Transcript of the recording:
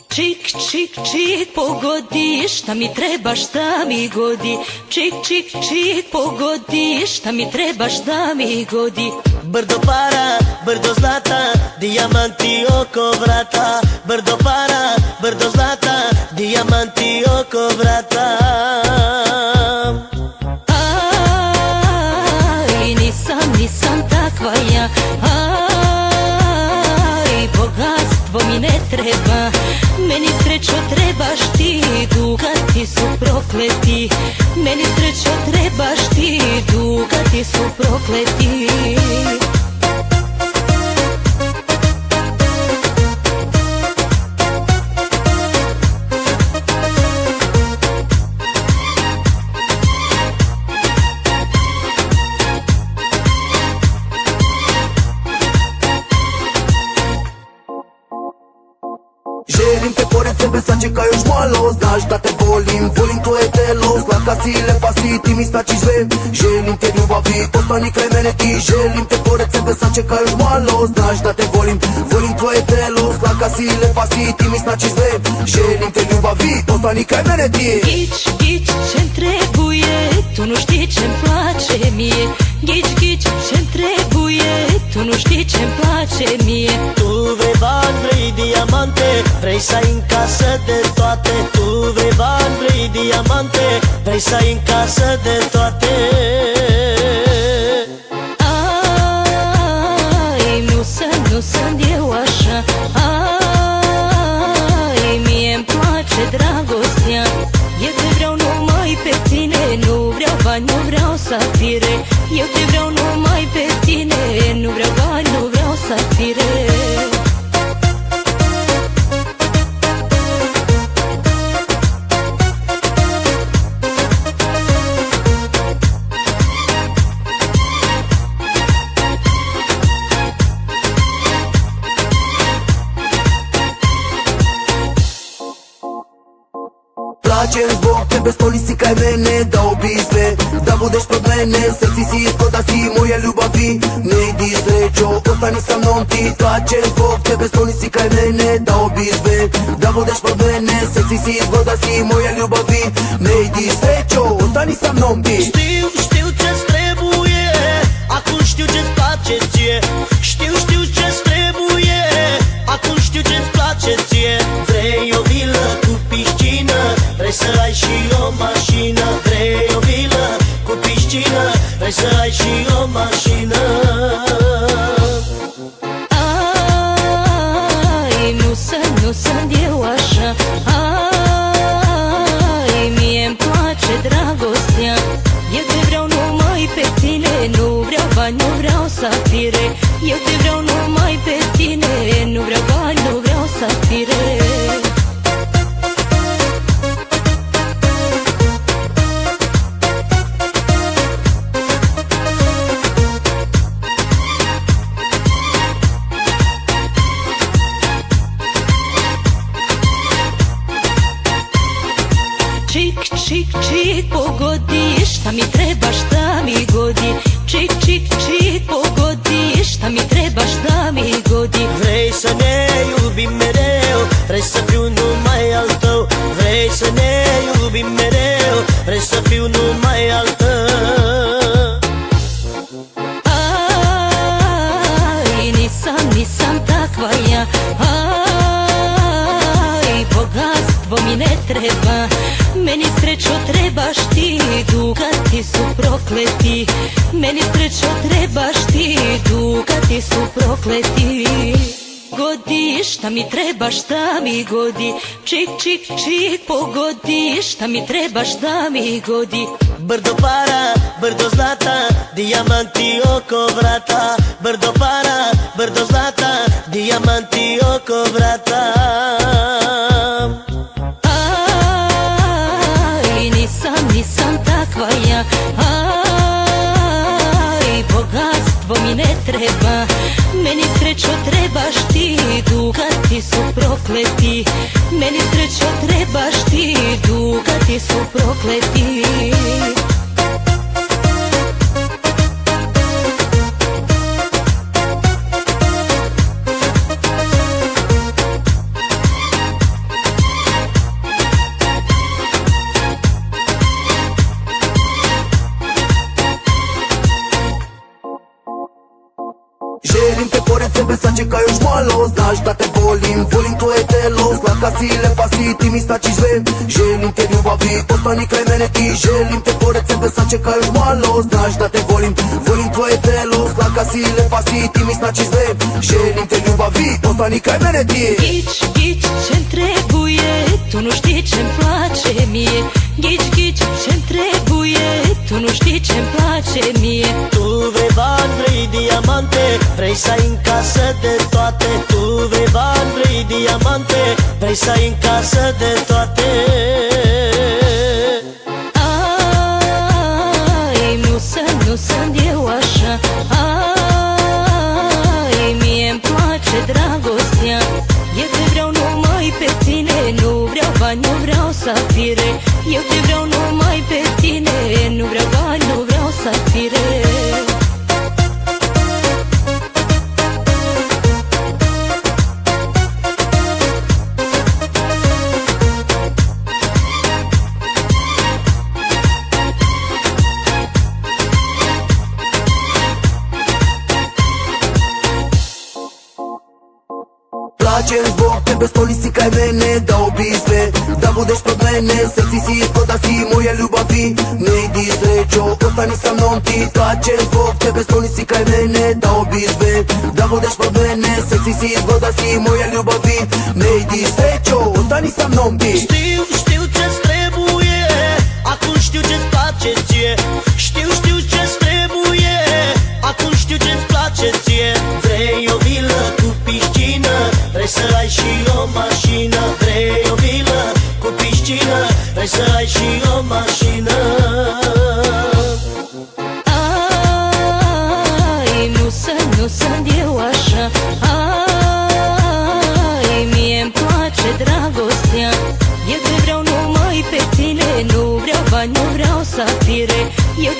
Čik, čik, čik, pogodi, šta mi treba, šta mi godi. Čik, čik, čik, pogodi, šta mi treba, šta mi godi. Brdo para, brdo zlata, dijamanti oko vrata. Brdo para, brdo zlata, dijamanti oko vrata. Aj, nisam takva ja. Aj, bogatstvo mi ne treba. Meni srećo trebaš ti, dugati su prokleti. Meni srećo trebaš ti, dugati su prokleti. Želim te pored sebe sad čekaj još malo. Znaš da te volim, volim tvoje telo. Slatka si, lepa si, ti mi značiš sve. Želim te ljubavi, ostani kraj mene ti. Želim te pored sebe sad čekaj još malo. Znaš da te volim, volim tvoje telo. Slatka si, lepa si, ti mi značiš sve. Želim te ljubavi, ostani kraj mene ti. Gić, čem trebuje, tonu štićem plače mi je. Gić, čem trebuje, tonu štićem plače mi je. Tu vrei bani, vrei diamante, vrei să ai în casă de toate. Tu vrei bani, vrei diamante, vrei să ai în casă de toate. Ai, nu sunt eu așa. Ai, mie-mi place dragostea. Eu te vreau numai pe tine. Nu vreau bani, nu vreau safire. Eu te vreau numai pe tine. Nu vreau bani, nu vreau safire. Plaćem zbog tebe, stoli si kraj mene. Da obizme, da budeš pod mene. Seksi si, zgoda si moja ljubavi. Ne idi srećo, ostani sa mnom ti. Plaćem zbog tebe, stoli si kraj mene. Da obizme, da budeš pod mene. Seksi si, zgoda si moja ljubavi. Ne idi srećo, ostani sa mnom ti. Știu ce-ți trebuie, acum știu ce-ți place ție. Știu ce-ți trebuie, acum știu ce-ți place ție. Vrei o vilă cu piscină, vrei să ai și o mașină. Vrei o vilă cu piscină, vrei să ai și o mașină. Ai, nu sunt eu așa. Ai, mie-mi place dragostea. Eu te vreau numai pe tine. Nu vreau bani, nu vreau safire. Eu te vreau numai pe tine. Nu vreau bani, nu vreau safire. Čik, čik, čik, pogodi, šta mi treba, šta mi godi. Čik, čik, čik, pogodi, šta mi treba, šta mi godi. Vrei să ne iubim mereu, vrei să fiu numai al tău. Vrei să ne iubim mereu, vrei să fiu numai al tău. Ai, nisam takva ja. Ai, bogatstvo mi ne treba. Meni srećo trebaš ti, dugati su prokleti. Meni srećo trebaš ti, dugati su prokleti. Godi, šta mi treba, šta mi godi. Čik, čik, čik, pogodi, šta mi treba, šta mi godi. Brdo para, brdo zlata, dijamanti oko vrata. Brdo para, brdo zlata, dijamanti oko vrata. Aj, nisam takva ja. Aj, bogatstvo mi ne treba. Meni srećo trebaš ti, dugati su prokleti. Meni srećo trebaš ti, dugati su prokleti. Želim te pored sebe, sad čekaj još malo. Znaš da te volim, volim tvoje telo. Slatka si, lepa si, ti mi znači sve. Želim te ljubavi, ostani kraj mene ti. Želim te pored sebe, sad čekaj još malo. Znaš da te volim, volim tvoje telo. Slatka si, lepa si, ti mi znači sve. Želim te ljubavi, ostani kraj mene ti. Gić, gić, čem trebuje, tu nu știi ce-mi place mie. Gici, gici, ce-mi trebuie, tu nu știi ce-mi place mie. Tu vrei bani, vrei diamante, vrei să ai în casă de toate. Tu vrei bani, vrei diamante, vrei să ai în casă de toate. Ai, nu sunt eu așa. Ai, mie-mi place dragostea. Eu te vreau numai pe tine, nu vreau bani, nu vreau safire. Eu te vreau numai pe tine, nu vreau bani, nu vreau safire. Plaćem zbog tebe, stoli si kraj mene, da obizme, da budeš pod mene. Seksi si, zgoda si moje ljubavi, ne idi srećo, ostani sa mnom ti. Plaćem zbog tebe, stoli si kraj mene, da obizme, da budeš pod mene. Seksi si, zgoda si moje ljubavi, ne idi srećo, ostani sa mnom ti. Știu, știu ce-ți trebuie, acum știu ce-ți place ție. Știu, știu ce-ți trebuie, acum știu ce-ți place ție. Vrei o vilă cu piscină, vrei să ai și o mașină. Vrei o vilă cu piscină, vrei să ai și o mașină. Ai, nu sunt eu așa. Ai, mie-mi place dragostea. Eu te vreau numai pe tine, nu vreau bani, nu vreau safire. Eu